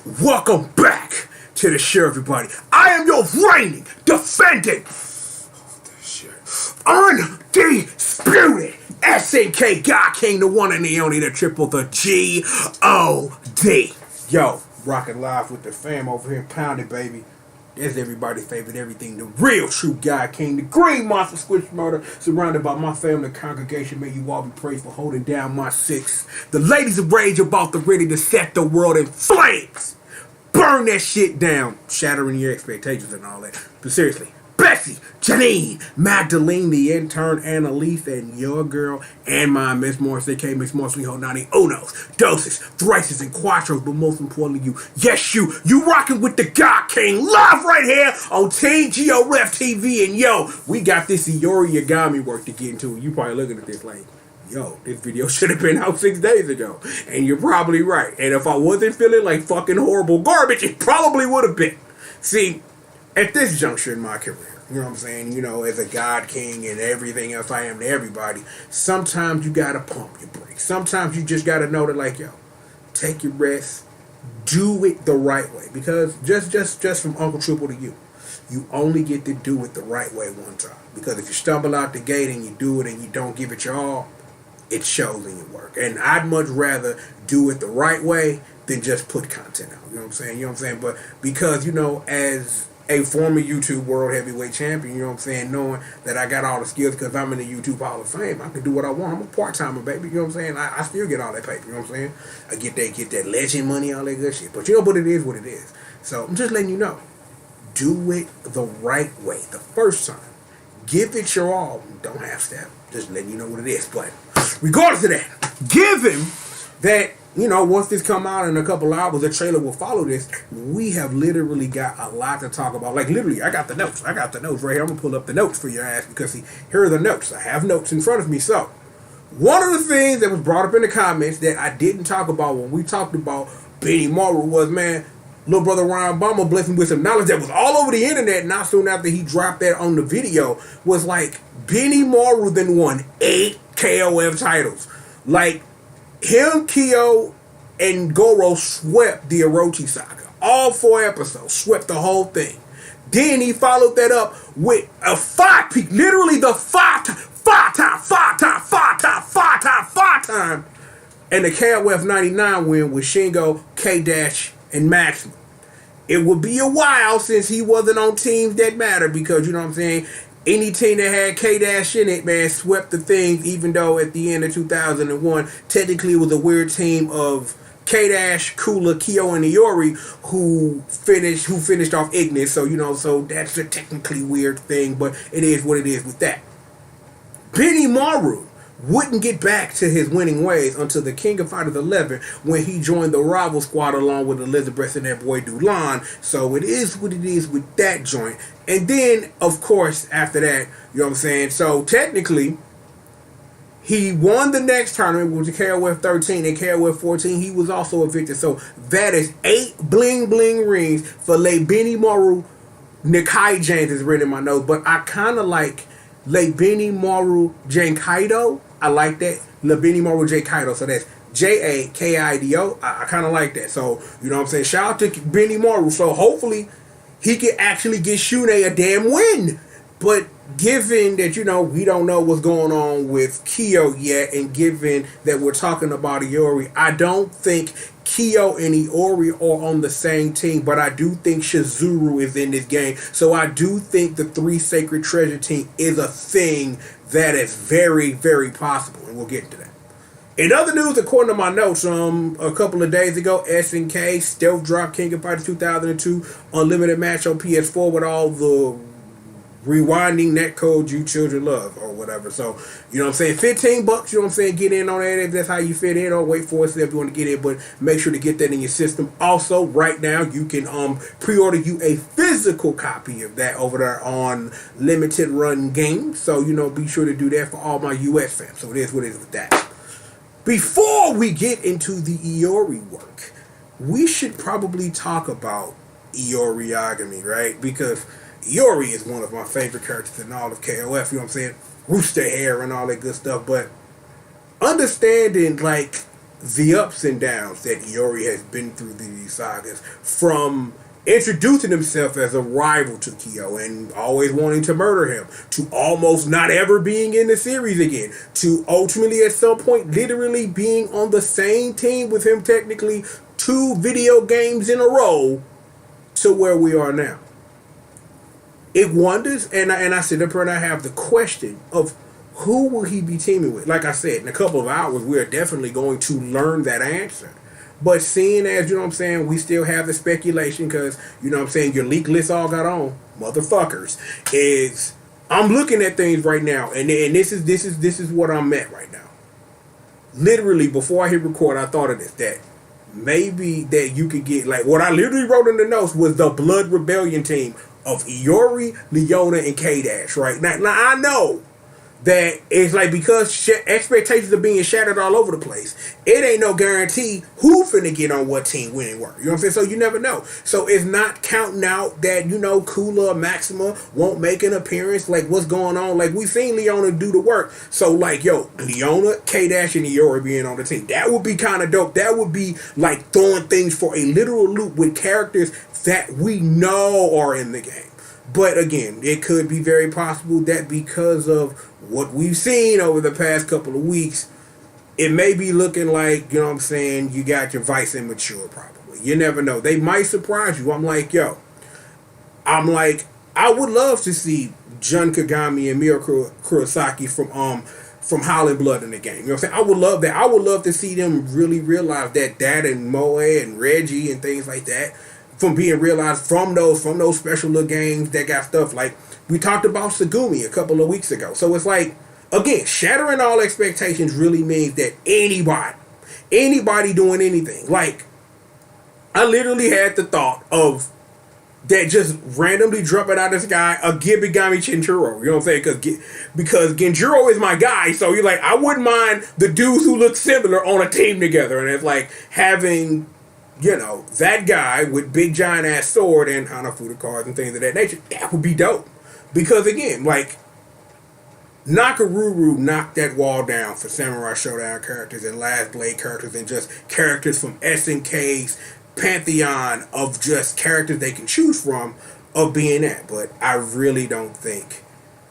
Welcome back to the show, everybody. I am your reigning, defending, undisputed SNK God King, the one and the only, the triple, the G.O.D. Yo, rocking live with the fam over here, pounding, baby. There's everybody's favorite everything, the real true God King, the green monster squish murder, surrounded by my family congregation. May you all be praised for holding down my six. The ladies of rage about to ready to set the world in flames. Burn that shit down, shattering your expectations and all that. But seriously, Bessie, Janine, Magdalene, the intern, Annalise, and your girl, and my Miss Morris, aka Miss Morris, we hold 90 unos, doses, thrices, and quattros, but most importantly, you, yes, you rocking with the God King, live right here on Team G.O.Ref TV, and yo, we got this Iori Yagami work to get into. You probably looking at this like, yo, this video should have been out 6 days ago. And you're probably right. And if I wasn't feeling like fucking horrible garbage, it probably would have been. See, at this juncture in my career, you know what I'm saying? You know, as a God King and everything else I am to everybody, sometimes you gotta pump your brakes. Sometimes you just gotta know that, like, yo, take your rest, do it the right way. Because just from Uncle Triple to you, you only get to do it the right way one time. Because if you stumble out the gate and you do it and you don't give it your all, it shows in your work. And I'd much rather do it the right way than just put content out. You know what I'm saying? You know what I'm saying? But because, you know, as a former YouTube World Heavyweight Champion, you know what I'm saying, knowing that I got all the skills because I'm in the YouTube Hall of Fame, I can do what I want. I'm a part-timer, baby. You know what I'm saying? I still get all that paper. You know what I'm saying? I get that legend money, all that good shit. But you know what it is, what it is. So I'm just letting you know. Do it the right way the first time. Give it your all. Don't half-step. Just letting you know what it is. But regardless of that, given that, you know, once this come out in a couple hours, the trailer will follow this, we have literally got a lot to talk about. Like, literally, I got the notes. I got the notes right here. I'm going to pull up the notes for your ass because, see, here are the notes. I have notes in front of me. So, one of the things that was brought up in the comments that I didn't talk about when we talked about Benny Maru was, man, little brother Ryan Bama blessed me with some knowledge that was all over the internet not soon after he dropped that on the video, was like, Benny Maru then won 8 KOF titles. Like, him, Kyo, and Goro swept the Orochi saga. All 4 episodes, swept the whole thing. Then he followed that up with a 5-peak, literally the 5-time, and the KOF 99 win with Shingo, K-Dash, and Maximum. It would be a while since he wasn't on teams that matter because, you know what I'm saying, any team that had K-Dash in it, man, swept the things, even though at the end of 2001, technically it was a weird team of K-Dash, Kula, Kyo, and Iori who finished off Ignis. So, you know, so that's a technically weird thing, but it is what it is with that. Benny Maru wouldn't get back to his winning ways until the King of Fighters 11 when he joined the Rival Squad along with Elizabeth and that boy Dulan. So it is what it is with that joint. And then, of course, after that, you know what I'm saying? So technically, he won the next tournament, which was KOF 13, and KOF 14, he was also a victor. So that is 8 bling bling rings for Le Benny Maru. Nikai James is written in my notes, but I kind of like Le Benny Maru Jankaido. I like that. Le Benny Maru J Kaido. So that's Jakido. I kind of like that. So, you know what I'm saying? Shout out to Benny Maru. So hopefully he can actually get Shune a damn win. But given that, you know, we don't know what's going on with Kyo yet, and given that we're talking about Iori, I don't think Kyo and Iori are on the same team, but I do think Shizuru is in this game. So I do think the 3 Sacred Treasure team is a thing that is very, very possible, and we'll get into that. In other news, according to my notes, a couple of days ago, SNK stealth dropped King of Fighters 2002 Unlimited match on PS4 with all the rewinding netcode you children love or whatever. So, you know what I'm saying, $15, you know what I'm saying, get in on that if that's how you fit in, or wait for it if you want to get in, but make sure to get that in your system. Also, right now you can pre-order you a physical copy of that over there on Limited Run Games. So, you know, be sure to do that for all my US fans. So it is what it is with that. Before we get into the Iori work, we should probably talk about Iori Yagami, right? Because Iori is one of my favorite characters in all of KOF, you know what I'm saying? Rooster hair and all that good stuff, but understanding, like, the ups and downs that Iori has been through these sagas, from introducing himself as a rival to Kyo and always wanting to murder him, to almost not ever being in the series again, to ultimately at some point literally being on the same team with him technically 2 video games in a row, to where we are now. It wonders, and I sit up here and I have the question of who will he be teaming with? Like I said, in a couple of hours, we are definitely going to learn that answer. But seeing as, you know what I'm saying, we still have the speculation because, you know what I'm saying, your leak list all got on, motherfuckers, is I'm looking at things right now, and this is what I'm at right now. Literally, before I hit record, I thought of this, that maybe that you could get, like, what I literally wrote in the notes was the Blood Rebellion team of Iori, Leona, and K-Dash, right? Now I know that it's like, because expectations are being shattered all over the place, it ain't no guarantee who finna get on what team winning work. You know what I'm saying? So you never know. So it's not counting out that, you know, Kula or Maxima won't make an appearance. Like, what's going on? Like, we've seen Leona do the work. So, like, yo, Leona, K-Dash, and Iori being on the team, that would be kind of dope. That would be like throwing things for a literal loop with characters that we know are in the game. But again, it could be very possible that because of what we've seen over the past couple of weeks, it may be looking like, you know what I'm saying, you got your vice immature probably. You never know. They might surprise you. I'm like, I would love to see Jun Kagami and Mio Kurosaki from Howling Blood in the game. You know what I'm saying? I would love that. I would love to see them really realize that and Moe and Reggie and things like that, from being realized from those special little games that got stuff like we talked about Sagumi a couple of weeks ago. So it's like, again, shattering all expectations really means that anybody doing anything. Like, I literally had the thought of that just randomly dropping out of the sky a Gibigami Chinchuro. You know what I'm saying? Because Genjuro is my guy. So you're like, I wouldn't mind the dudes who look similar on a team together. And it's like having, you know, that guy with big giant ass sword and Hanafuda cards and things of that nature. That would be dope. Because again, like, Nakaruru knocked that wall down for Samurai Showdown characters and Last Blade characters and just characters from SNK's pantheon of just characters they can choose from of being that. But I really don't think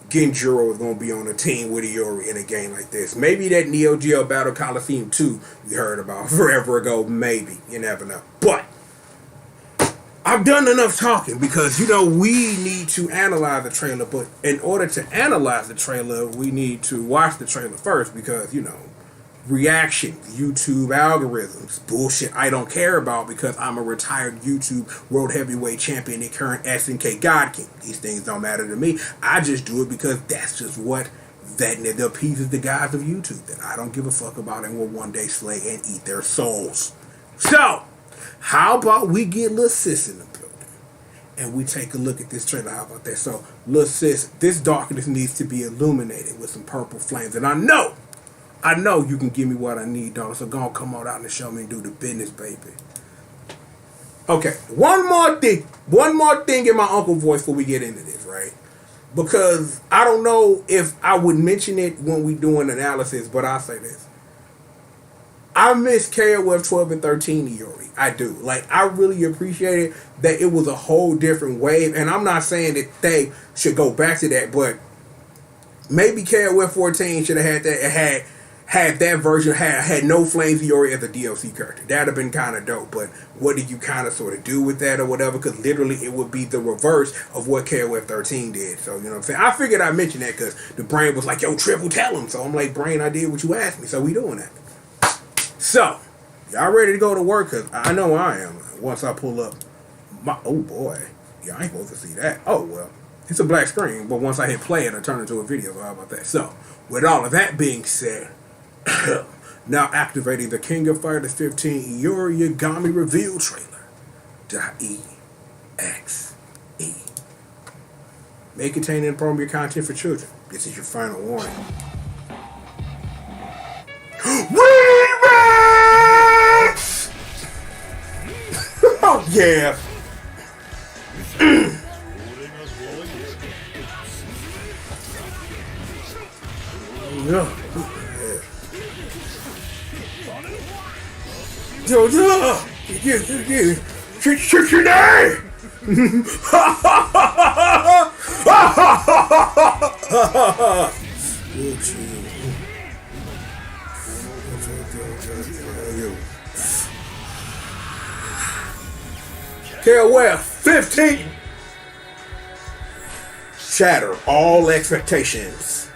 Genjuro is going to be on a team with Iori in a game like this. Maybe that Neo Geo Battle Coliseum 2 we heard about forever ago. Maybe. You never know. But I've done enough talking because, you know, we need to analyze the trailer. But in order to analyze the trailer, we need to watch the trailer first because, you know, reactions, YouTube algorithms, bullshit I don't care about because I'm a retired YouTube World Heavyweight Champion and current SNK God King. These things don't matter to me. I just do it because that's just what that appeases the guys of YouTube that I don't give a fuck about and will one day slay and eat their souls. So, how about we get Lil Sis in the building and we take a look at this trailer? How about that? So, Lil Sis, this darkness needs to be illuminated with some purple flames. And I know you can give me what I need, dog. So go on, come on out and show me and do the business, baby. Okay, one more thing in my uncle voice before we get into this, right? Because I don't know if I would mention it when we do an analysis, but I'll say this. I miss KOF 12 and 13 Iori. I do. Like, I really appreciated that it was a whole different wave. And I'm not saying that they should go back to that, but maybe KOF 14 should have had that. Had that version had no Flames Iori as a DLC character. That'd have been kind of dope. But what do you kind of sort of do with that or whatever? Because literally it would be the reverse of what KOF 13 did. So, you know what I'm saying? I figured I'd mention that because the brain was like, yo, Triple, tell him. So I'm like, brain, I did what you asked me. So we doing that. So, y'all ready to go to work? Because I know I am. Once I pull up my... Oh, boy. Yeah, I ain't supposed to see that. Oh, well. It's a black screen. But once I hit play, it'll turn into a video. So how about that? So, with all of that being said... now activating the King of Fighters 15 Iori Yagami reveal trailer. .exe. May contain inappropriate content for children. This is your final warning. Remix! Oh yeah. Yeah. Yo, shit your name. KOF 15. Shatter all expectations.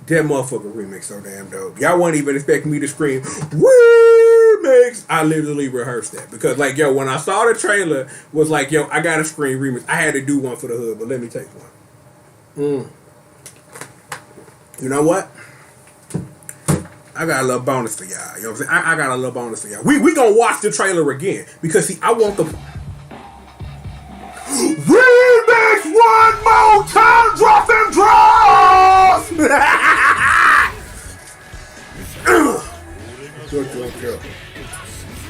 That motherfucker remix so damn dope. Y'all won't even expect me to scream remix. I literally rehearsed that because, like, yo, when I saw the trailer, was like, yo, I gotta scream remix. I had to do one for the hood, but let me take one. You know what? I got a little bonus for y'all. You know what I'm saying? I got a little bonus for y'all. We gonna watch the trailer again because see, I want the remix one more time. Drop them draws.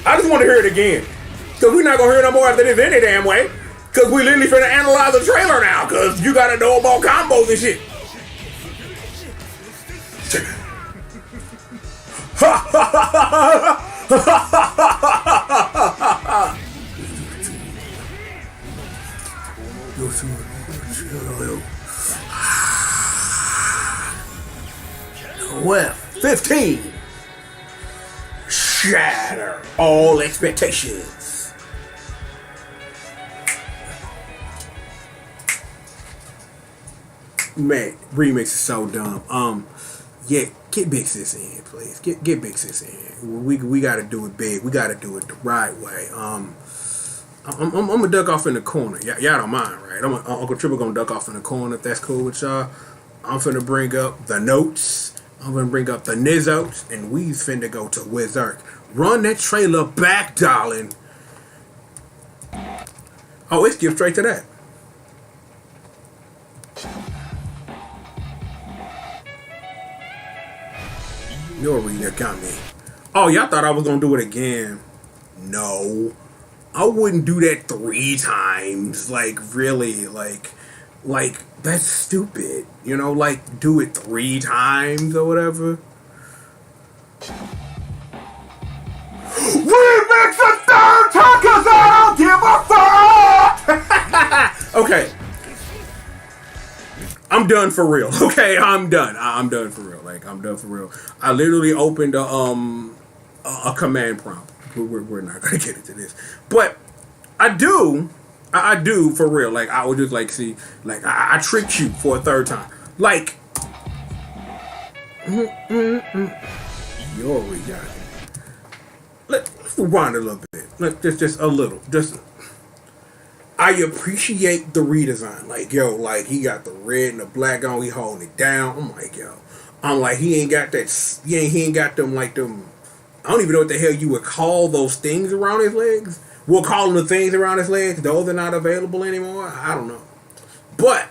I just want to hear it again because we're not gonna hear it no more after this any damn way. Because we literally finna analyze the trailer now. Because you gotta know about combos and shit. Well, 15. Shatter all expectations. Man, remix is so dumb. Yeah, get Big Sis in, please. Get Big Sis in. We gotta do it big. We gotta do it the right way. I'm gonna duck off in the corner. Y'all don't mind, right? Uncle Triple gonna duck off in the corner if that's cool with y'all. I'm finna bring up the notes. I'm gonna bring up the Nizzos, and we's finna go to Wizark. Run that trailer back, darling. Oh, it skipped straight to that. Iori, Yagami. Oh, y'all thought I was gonna do it again. No. I wouldn't do that 3 times. Like, really, like, that's stupid. You know, like, do it 3 times or whatever. Remix a 3rd time cause I don't give a fuck! Okay. I'm done for real. Okay, I'm done. I'm done for real. Like, I'm done for real. I literally opened a command prompt. We're not gonna get into this, but I do for real. Like, I would just like see, like, I tricked you for a 3rd time. Like, Iori got it. Let's rewind a little bit. Like, just a little. Just, I appreciate the redesign. Like, yo, like, he got the red and the black on. He holding it down. I'm like, yo. I'm like, he ain't got that. He ain't got them, like, them. I don't even know what the hell you would call those things around his legs. We'll call them the things around his legs. Those are not available anymore. I don't know. But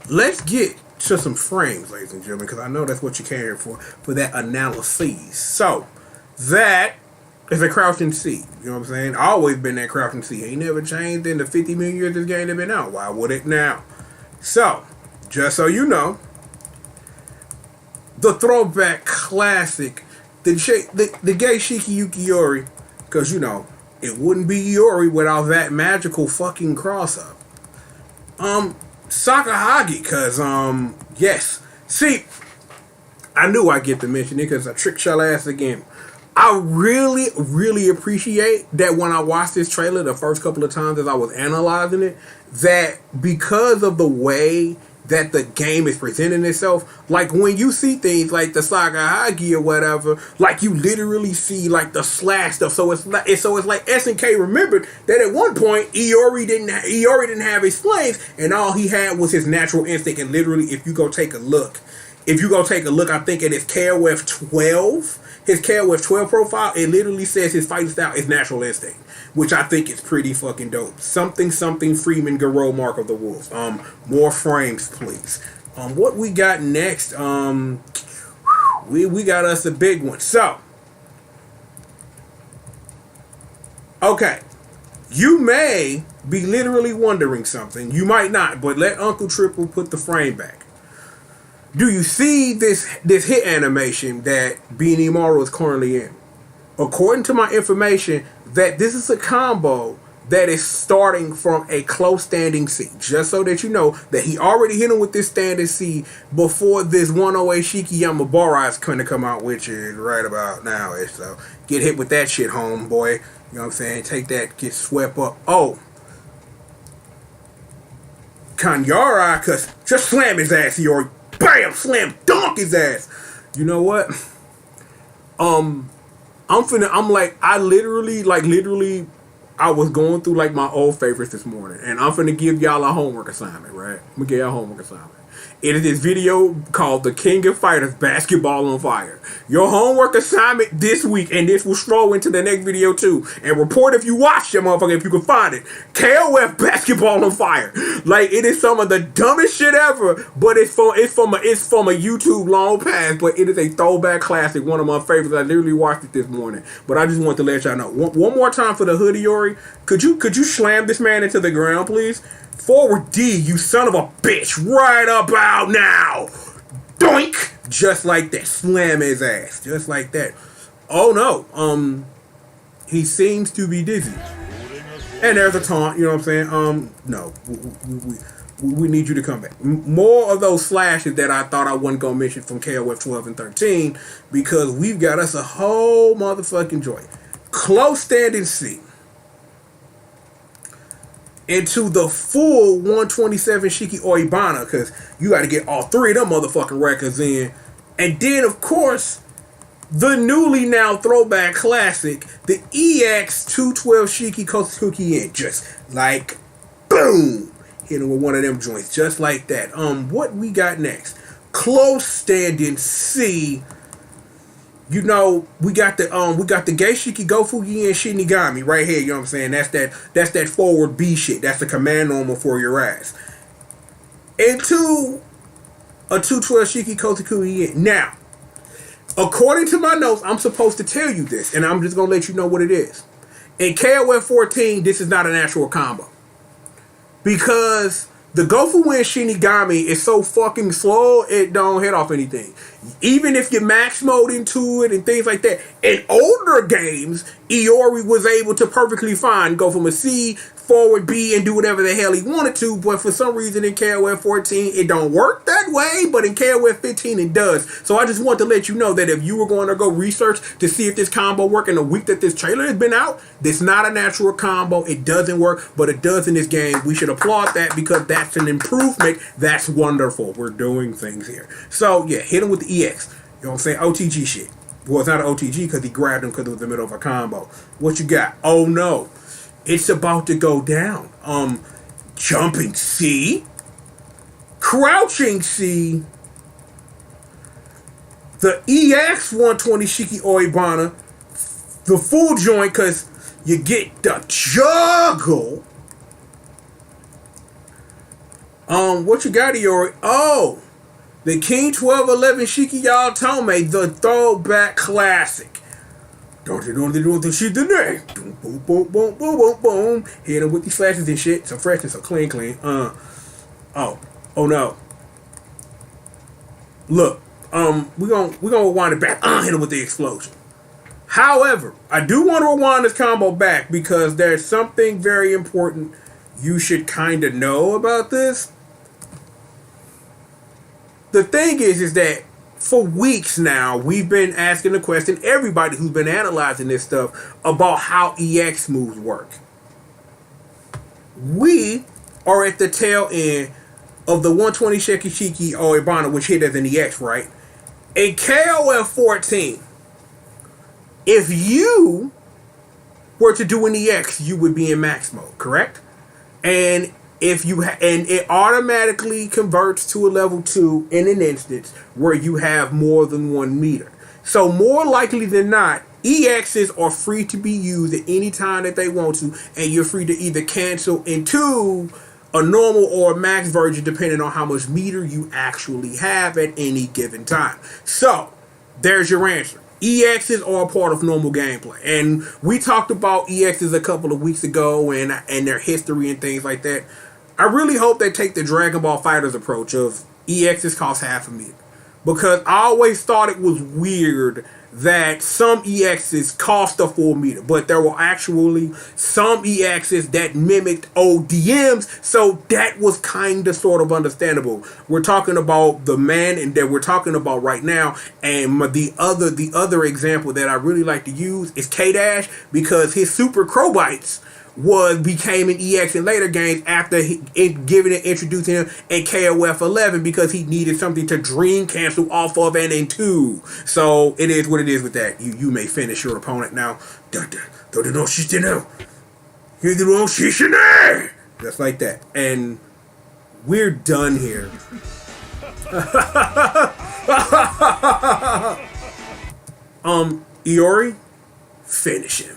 let's get to some frames, ladies and gentlemen, because I know that's what you came here for that analysis. So, that is a crouching C. You know what I'm saying? Always been that crouching C. Ain't never changed in the 50 million years this game has been out. Why would it now? So, just so you know, the throwback classic, the gay Shikiyuki Iori, because, you know, it wouldn't be Iori without that magical fucking cross-up. Sakahagi, because, yes. See, I knew I'd get to mention it because I tricked y'all ass again. I really, really appreciate that when I watched this trailer the first couple of times as I was analyzing it, that because of the way that the game is presenting itself, like when you see things like the Sakahagi or whatever, like you literally see like the slash stuff. So it's like SNK remembered that at one point Iori didn't have his flames, and all he had was his natural instinct. And literally, if you go take a look, I think at his KOF 12. His KOF 12 profile, it literally says his fighting style is natural instinct, which I think is pretty fucking dope. Something Freeman Garou Mark of the Wolf. More frames, please. What we got next? We got us a big one. So, okay, you may be literally wondering something. You might not, but let Uncle Triple put the frame back. Do you see this hit animation that Beanie Maro is currently in? According to my information, that this is a combo that is starting from a close standing C. Just so that you know that he already hit him with this standing C before this 108 Shiki Yamabara is going to come out, which is right about now. So get hit with that shit, homeboy. You know what I'm saying? Take that, get swept up. Oh. Kanyara, cause just slam his ass, Iori. Bam! Slam dunk his ass. You know what? I was going through like my old favorites this morning, and I'm finna give y'all a homework assignment, right? I'm gonna give y'all a homework assignment. It is this video called The King of Fighters Basketball on Fire. Your homework assignment this week, and this will stroll into the next video too. And report if you watch it, motherfucker, if you can find it. KOF Basketball on Fire. Like, it is some of the dumbest shit ever, but it's from a YouTube long pass, but it is a throwback classic, one of my favorites. I literally watched it this morning. But I just want to let y'all know. One more time for the hood, Iori. Could you slam this man into the ground, please? Forward D, you son of a bitch, right about now. Doink! Just like that. Slam his ass. Just like that. Oh no. He seems to be dizzy. And there's a taunt, you know what I'm saying? No. We need you to come back. More of those slashes that I thought I wasn't going to mention from KOF 12 and 13, because we've got us a whole motherfucking joint. Close standing C. Into the full 127 Shiki Oibana, because you got to get all three of them motherfucking records in. And then, of course, the newly now throwback classic, the EX 212 Shiki Kosuki in. Just like, boom! Hit him with one of them joints, just like that. What we got next? Close standing C. You know, we got the Geishiki Gofugi and Shinigami right here, you know what I'm saying? That's that forward B shit. That's the command normal for your ass. Into a 212 Shiki Kozuki. Now, according to my notes, I'm supposed to tell you this, and I'm just gonna let you know what it is. In KOF 14, this is not a natural combo. Because the Gofugi and Shinigami is so fucking slow, it don't hit off anything. Even if you max mode into it and things like that. In older games, Iori was able to perfectly fine go from a C, forward B, and do whatever the hell he wanted to, but for some reason in KOF 14, it don't work that way, but in KOF 15, it does. So I just want to let you know that if you were going to go research to see if this combo work in the week that this trailer has been out, this is not a natural combo. It doesn't work, but it does in this game. We should applaud that because that's an improvement. That's wonderful. We're doing things here. So yeah, hit him with the EX. You know what I'm saying? OTG shit. Well, it's not an OTG because he grabbed him because it was the middle of a combo. What you got? Oh no. It's about to go down. Jumping C. Crouching C. The EX 120 Shiki Oibana. The full joint because you get the juggle. What you got, Iori? Oh. The King 1211 Shiki Yatome, the throwback classic. Don't you know the shit today? Boom, boom, boom, boom, boom, boom, boom. Hit him with these flashes and shit. Some freshness, so clean. Oh no. Look, we gonna rewind it back. Hit him with the explosion. However, I do want to rewind this combo back because there's something very important you should kind of know about this. The thing is that for weeks now, we've been asking the question, everybody who's been analyzing this stuff, about how EX moves work. We are at the tail end of the 120 Shiki Oibana, which hit as an EX, right? In KOF 14, if you were to do an EX, you would be in max mode, correct? And if you and it automatically converts to a level 2 in an instance where you have more than 1 meter. So more likely than not, EXs are free to be used at any time that they want to, and you're free to either cancel into a normal or a max version depending on how much meter you actually have at any given time. So there's your answer. EXs are a part of normal gameplay, and we talked about EXs a couple of weeks ago and their history and things like that. I really hope they take the Dragon Ball Fighters approach of EXs cost half a million, because I always thought it was weird that some EXs cost a full meter, but there were actually some EXs that mimicked ODMs, so that was kind of sort of understandable. We're talking about the man and that we're talking about right now, and the other example that I really like to use is K-Dash, because his Super Crobites became an EX in later games after introducing him in KOF 11, because he needed something to dream cancel off of and into. So it is what it is with that. You may finish your opponent now. Just like that. And we're done here. Iori, finish him.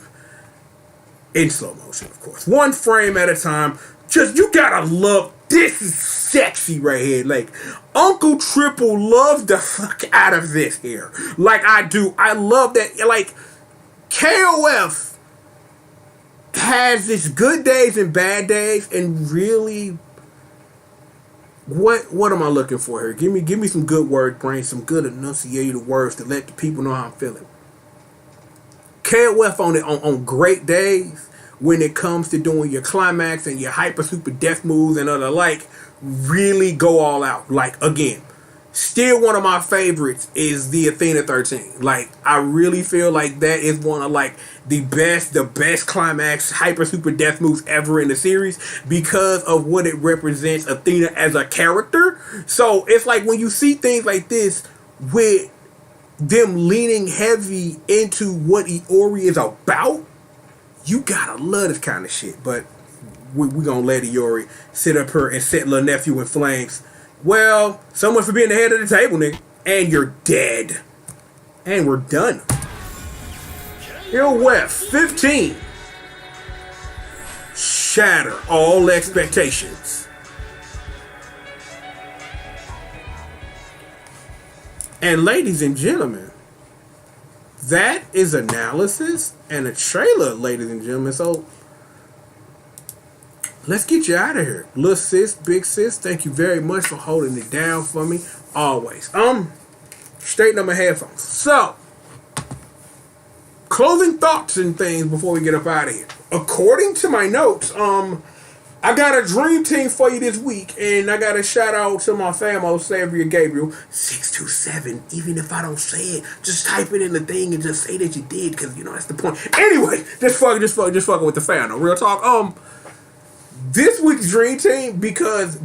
In slow motion, of course. One frame at a time. Just, you gotta love, this is sexy right here. Like, Uncle Triple loves the fuck out of this here. Like I do. I love that. Like, KOF has its good days and bad days, and really, what am I looking for here? Give me some good word brain, some good enunciated words to let the people know how I'm feeling. KOF on great days, when it comes to doing your climax and your hyper super death moves and other like, really go all out. Like, again, still one of my favorites is the Athena 13. Like, I really feel like that is one of like the best climax hyper super death moves ever in the series, because of what it represents Athena as a character. So it's like when you see things like this with them leaning heavy into what Iori is about, you gotta love this kind of shit. But we gonna let Iori sit up here and set little nephew in flames. Well, so much for being the head of the table, nigga. And you're dead. And we're done. Ill 15. Shatter all expectations. And ladies and gentlemen, that is analysis and a trailer, ladies and gentlemen. So let's get you out of here. Little sis, big sis, thank you very much for holding it down for me. Always. Straighten up my headphones. So, closing thoughts and things before we get up out of here. According to my notes, I got a dream team for you this week, and I got a shout out to my famo, Xavier Gabriel, 627. Even if I don't say it, just type it in the thing and just say that you did, because you know that's the point. Anyway, just fucking with the fan. No, real talk. This week's dream team, because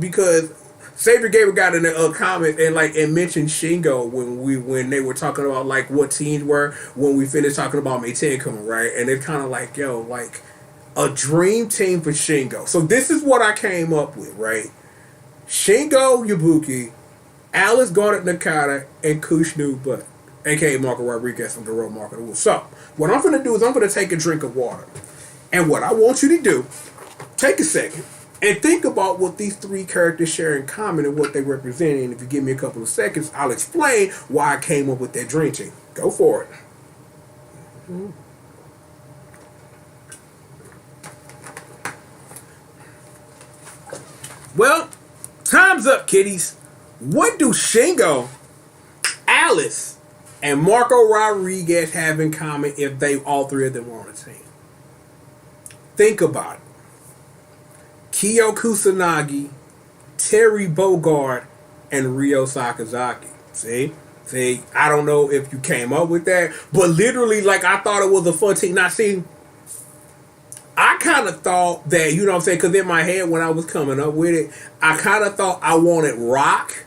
Xavier Gabriel got in a comment and mentioned Shingo when they were talking about like what teams were when we finished talking about Meitenkun, right? And it's kind of like, yo, like, a dream team for Shingo. So this is what I came up with, right? Shingo Yabuki, Alice Garnet Nakata, and Kushnu Butt, aka Marco Rodriguez from the Road Market of the Wolf. So what I'm gonna do is I'm gonna take a drink of water. And what I want you to do, take a second and think about what these three characters share in common and what they represent. And if you give me a couple of seconds, I'll explain why I came up with that dream team. Go for it. Mm-hmm. Well, time's up, kiddies. What do Shingo, Alice, and Marco Rodriguez have in common if all three of them were on a team? Think about it. Kyo Kusanagi, Terry Bogard, and Ryo Sakazaki. See, I don't know if you came up with that, but literally, like, I thought it was a fun team. Now, see, I kind of thought that, you know what I'm saying, because in my head when I was coming up with it, I kind of thought I wanted Rock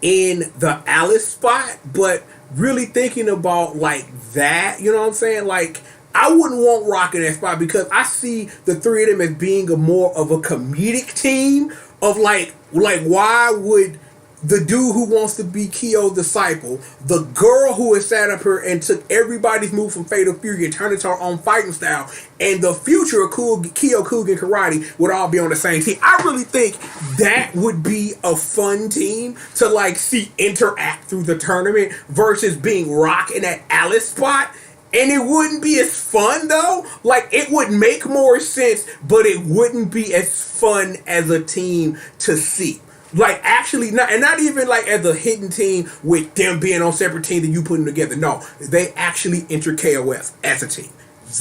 in the Alice spot, but really thinking about like that, you know what I'm saying, like, I wouldn't want Rock in that spot, because I see the three of them as being a more of a comedic team of like why would the dude who wants to be Kyo's disciple, the girl who has sat up here and took everybody's move from Fatal Fury and turned it to her own fighting style, and the future of Kyo, Kugan, Karate would all be on the same team. I really think that would be a fun team to like see interact through the tournament versus being Rock in that Alice spot. And it wouldn't be as fun though. Like it would make more sense, but it wouldn't be as fun as a team to see. Like actually not, and not even like as a hidden team with them being on separate teams and you putting them together. No, they actually enter KOF as a team.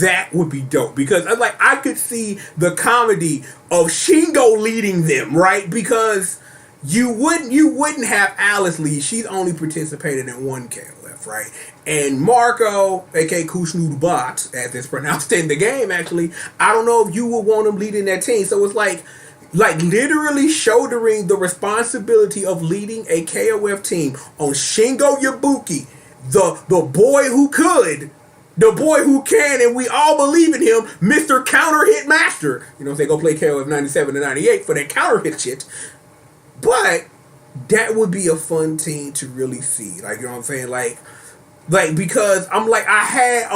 That would be dope because like I could see the comedy of Shingo leading them, right? Because you wouldn't have Alice lead. She's only participated in one KOF, right? And Marco, aka Kushnu Bot, as it's pronounced in the game, actually, I don't know if you would want him leading that team. So it's like literally shouldering the responsibility of leading a KOF team on Shingo Yabuki, the boy who could, the boy who can, and we all believe in him, Mr. Counter Hit Master. You know, they go play KOF 97 to 98 for that counter hit shit. But that would be a fun team to really see. Like, you know what I'm saying? Like because I'm like, I had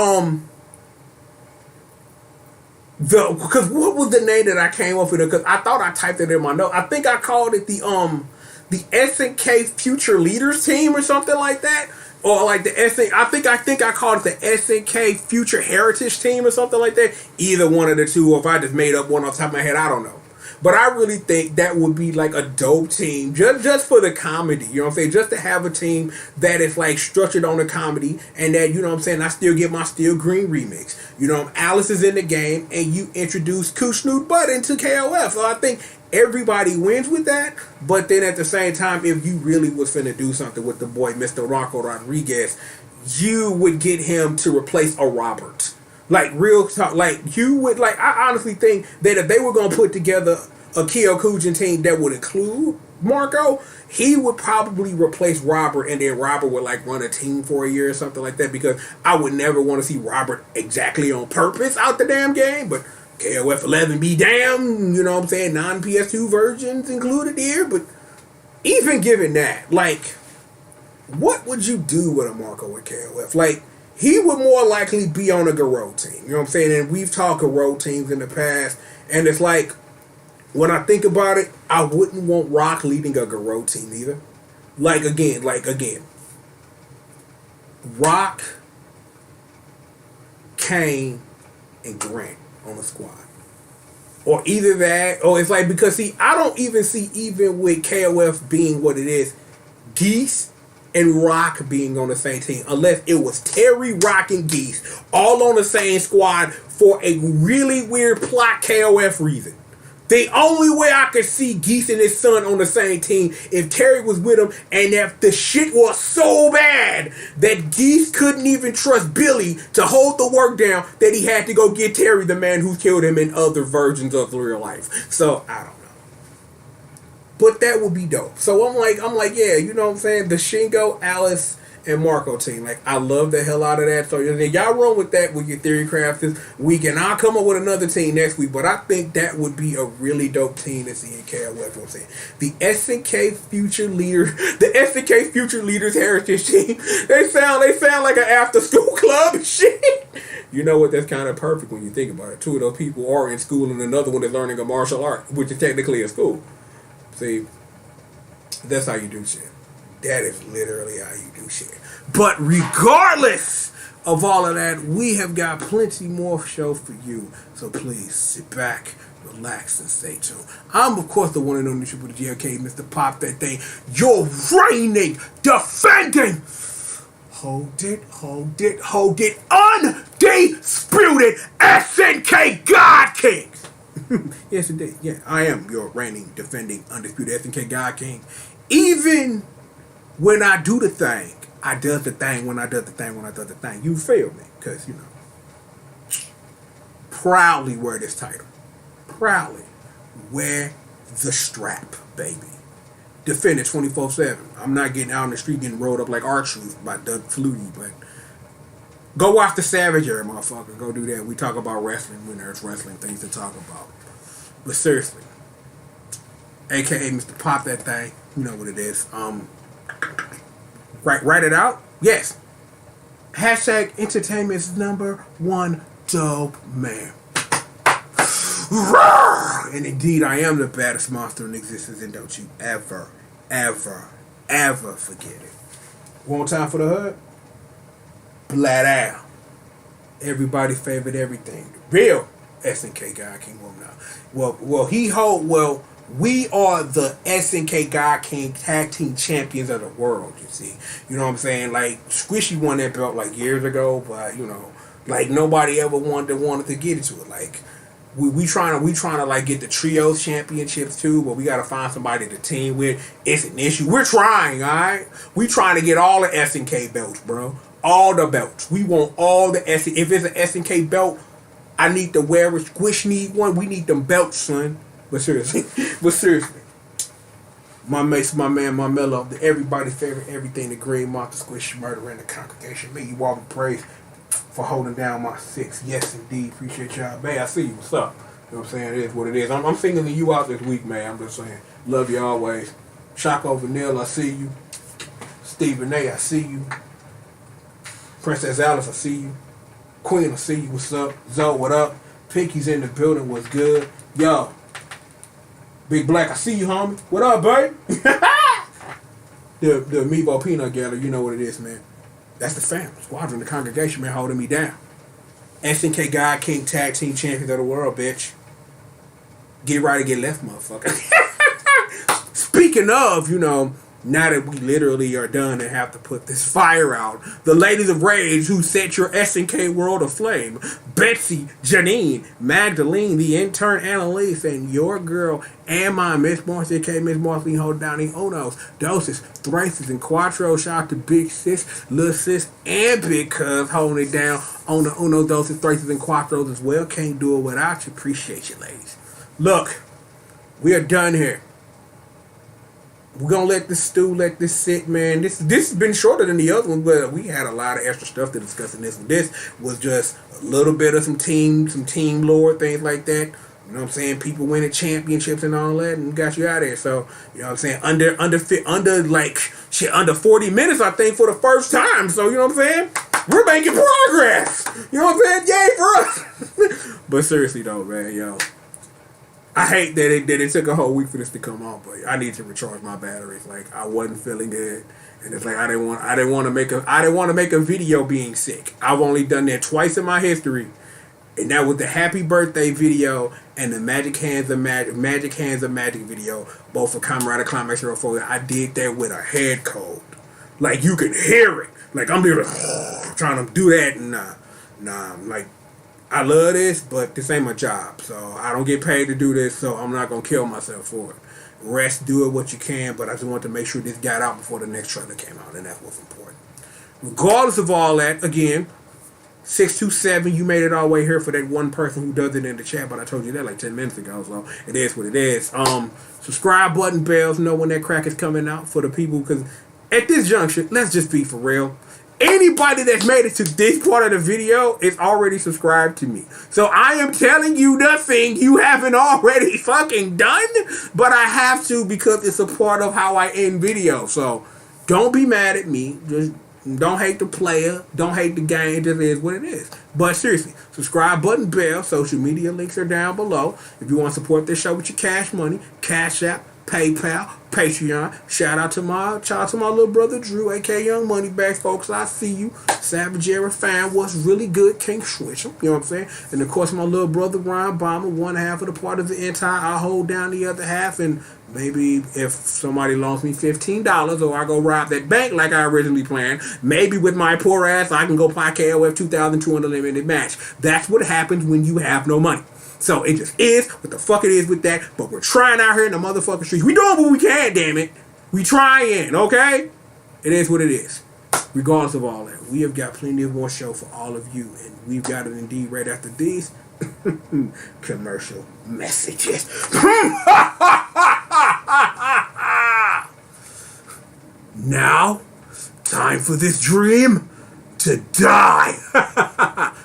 because what was the name that I came up with? Because I thought I typed it in my note. I think I called it the SNK Future Leaders Team or something like that, or like the SNK. I think I called it the SNK Future Heritage Team or something like that. Either one of the two, or if I just made up one off the top of my head, I don't know. But I really think that would be like a dope team just for the comedy, you know what I'm saying? Just to have a team that is like structured on the comedy and that, you know what I'm saying, I still get my Steel Green remix. You know, Alice is in the game and you introduce Kushnu Butt into KOF. So I think everybody wins with that. But then at the same time, if you really was finna do something with the boy, Mr. Rocco Rodriguez, you would get him to replace a Robert. Like, real talk, like, you would, like, I honestly think that if they were going to put together a Kyokugen team that would include Marco, he would probably replace Robert, and then Robert would, like, run a team for a year or something like that, because I would never want to see Robert exactly on purpose out the damn game, but KOF 11 be damn, you know what I'm saying, non-PS2 versions included here, but even given that, like, what would you do with a Marco with KOF? Like, he would more likely be on a Garou team. You know what I'm saying? And we've talked Garou teams in the past. And it's like, when I think about it, I wouldn't want Rock leading a Garou team either. Like again. Rock, Kane, and Grant on the squad. Or either that, or it's like, because see, I don't even see, even with KOF being what it is, Geese and Rock being on the same team, unless it was Terry, Rock, and Geese all on the same squad for a really weird plot KOF reason. The only way I could see Geese and his son on the same team if Terry was with him, and if the shit was so bad that Geese couldn't even trust Billy to hold the work down, that he had to go get Terry, the man who killed him in other versions of real life. So I don't know. But that would be dope. So I'm like, yeah, you know what I'm saying? The Shingo, Alice, and Marco team. Like, I love the hell out of that. So y'all run with that with your theory craft this week, and I'll come up with another team next week. But I think that would be a really dope team to see in KOF. You know what I'm saying? The SNK Future Leaders Heritage Team. They sound like an after school club and shit. You know what? That's kind of perfect when you think about it. Two of those people are in school, and another one is learning a martial art, which is technically a school. See, that's how you do shit. That is literally how you do shit. But regardless of all of that, we have got plenty more show for you. So please sit back, relax, and stay tuned. I'm, of course, the one and only Triple GLK, Mr. Pop That Thing. You're reigning, defending, hold it, undisputed SNK God Kings. Yes, indeed. Yeah, I am your reigning, defending, undisputed SNK God King. Even when I do the thing, I does the thing when I does the thing when I does the thing. You feel me? Because, you know, proudly wear this title. Proudly wear the strap, baby. Defend it 24/7. I'm not getting out on the street getting rolled up like R-Truth by Doug Flutie, but go watch the Savage Era, motherfucker. Go do that. We talk about wrestling when there's wrestling things to talk about. But seriously, a.k.a. Mr. Pop That Thing, You know what it is. Write it out. Yes. Hashtag entertainment's #1 dope man. And indeed, I am the baddest monster in existence, and don't you ever, ever, ever forget it. One more time for the hood. Blat out. Everybody's favorite everything. The real SNK God King woman now. Well, we are the SNK God King Tag Team Champions of the world, you see. You know what I'm saying? Like, Squishy won that belt like years ago, but, you know, like, nobody ever wanted to get into it. Like, we trying to like get the trios championships too, but we gotta find somebody to team with. It's an issue. We're trying, alright? We trying to get all the SNK belts, bro. All the belts. We want all the SNK. If it's an SNK belt, I need to wear it. Squish need one. We need them belts, son. But seriously, my mates, my man, my mellow, everybody's favorite everything, the Green Monster, Squish, Murder, and the congregation. May you all be praised for holding down my 6. Yes, indeed. Appreciate y'all. Man, I see you. What's up? You know what I'm saying? It is what it is. I'm singling you out this week, man. I'm just saying. Love you always. Choco Vanilla, I see you. Stephen A, I see you. Princess Alice, I see you. Queen, I see you. What's up? Zoe, what up? Pinky's in the building. What's good? Yo. Big Black, I see you, homie. What up, babe? the Amiibo Peanut Gallery, you know what it is, man. That's the family. Squadron, the congregation, man, holding me down. SNK God King Tag Team Champions of the world, bitch. Get right or get left, motherfucker. Speaking of, you know, now that we literally are done and have to put this fire out, the ladies of rage who set your SNK world aflame, Betsy, Janine, Magdalene, the intern Annalise, and your girl, and my Miss Marcy, aka Miss Marcy, hold down the Onos, Doses, Thrices, and Quattro. Shout out to Big Sis, Lil Sis, and Big Cuz holding it down on the Uno, Doses, Thrices, and Quattros as well. Can't do it without you. Appreciate you, ladies. Look, we are done here. We're going to let this stew, let this sit, man. This has been shorter than the other one, but we had a lot of extra stuff to discuss in this one. This was just a little bit of some team lore, things like that. You know what I'm saying? People winning championships and all that, and got you out of there. So, you know what I'm saying? Under 40 minutes, I think, for the first time. So, you know what I'm saying? We're making progress. You know what I'm saying? Yay for us. But seriously, though, man, yo. I hate that it took a whole week for this to come out, but I need to recharge my batteries. Like, I wasn't feeling good, and it's like I didn't want to make a video being sick. I've only done that twice in my history, and that was the Happy Birthday video and the Magic Hands of Magic video, both for Comrade Climax Hero 4. I did that with a head cold, like you can hear it. Like I'm here trying to do that, and nah, like. I love this, but this ain't my job, so I don't get paid to do this, so I'm not going to kill myself for it. Rest, do it what you can, but I just want to make sure this got out before the next trailer came out, and that's what's important. Regardless of all that, again, 627, you made it all the way here for that one person who does it in the chat, but I told you that like 10 minutes ago, so it is what it is. Subscribe button, bells, know when that crack is coming out for the people, because at this junction, let's just be for real. Anybody that's made it to this part of the video is already subscribed to me. So I am telling you nothing you haven't already fucking done, but I have to because it's a part of how I end videos. So don't be mad at me. Just don't hate the player. Don't hate the game. It just is what it is. But seriously, subscribe button, bell. Social media links are down below. If you want to support this show with your cash money, Cash App, PayPal, Patreon. Shout out to my little brother Drew, aka Young Moneybags, folks. I see you. Savage Era fan, what's really good, King Switch 'em. You know what I'm saying? And of course, my little brother Ryan Bomber, one half of the part of the entire. I hold down the other half, and maybe if somebody loans me $15 or I go rob that bank like I originally planned, maybe with my poor ass I can go buy KOF 2,200 limited match. That's what happens when you have no money. So it just is what the fuck it is with that. But we're trying out here in the motherfucking streets. We doing what we can, damn it. We trying, okay? It is what it is. Regardless of all that, we have got plenty of more show for all of you, and we've got it indeed right after these commercial messages. Now, time for this dream to die.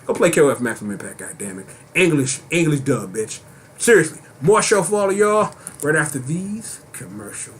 Go play KOF Maximum Impact, goddammit. English dub, bitch. Seriously, more show for all of y'all right after these commercial